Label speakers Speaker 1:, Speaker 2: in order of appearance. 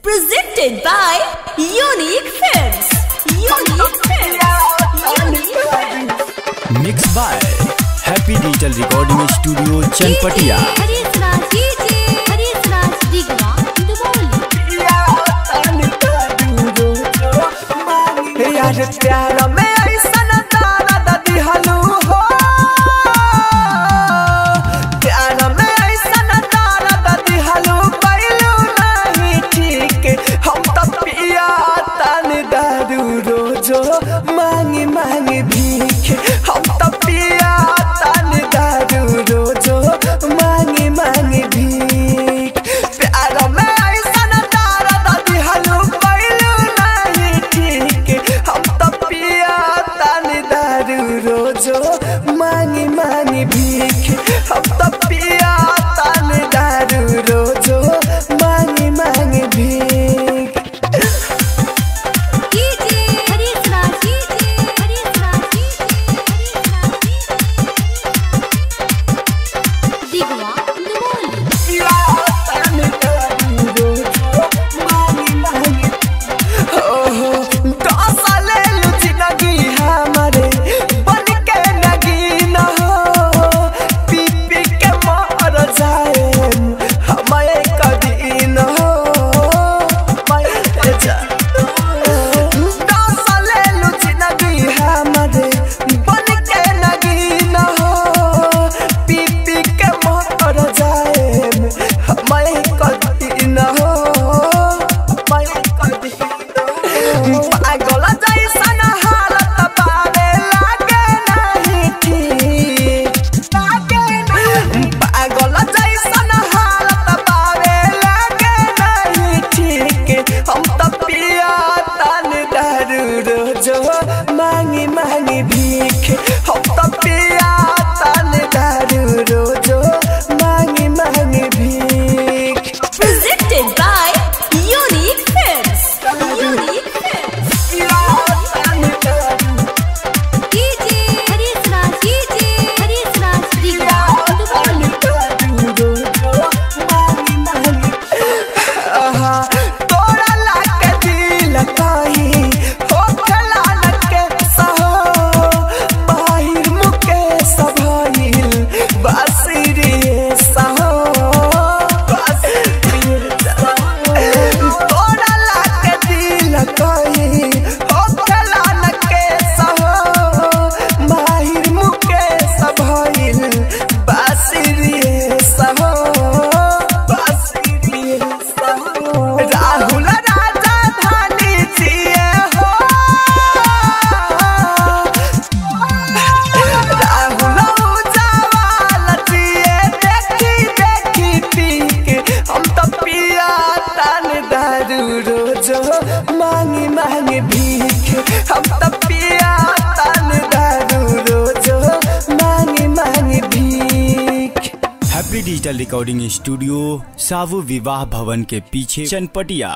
Speaker 1: Presented by Unique Films. Unique Films.
Speaker 2: Mixed by Happy Digital Recording Studio, Chanpatia.
Speaker 3: प्यार में ऐसा तारा दादी हलू हो, प्यार में ऐसा तारा दादी हलू पहलू नहीं ठीक। हम तो पिया तन दारू रोजो मांगी मांगी भीख। हम तो पिया तन दारू रोजो मांगी मांगी भीख। प्यार में ऐसा तारा दादी हलू पहलू नहीं ठीक। हम तो पिया तन दारू रोजो मांगी मांगी भीख। हम तो पिया तन दारू रोजो मांगी मांगी भीख। मांगी मांगी भीख। हम तो पिया तन दारू रोजो मांगी मांगी भीख।
Speaker 1: Presented by Unique Films. Unique Films.
Speaker 3: तोरा लाके दिल कही हो खलान के सहो, बाहिर मुके सभइल बासिरी सहो। तोरा लाके दिल कही हो खलान के सहो, बाहिर मुके सभइल बासिरी सहो। राहुल राजा धानी जिए हो, राहुल उजावाल जिए देखी देखी पीक। हम तो पिया तन दारू रोजो मांगी मांगी भीख। हम तो पिया तन दारू रोजो मांगी मांगी भीख।
Speaker 2: हैप्पी डिजिटल रिकॉर्डिंग स्टूडियो, सावु विवाह भवन के पीछे, चनपटिया।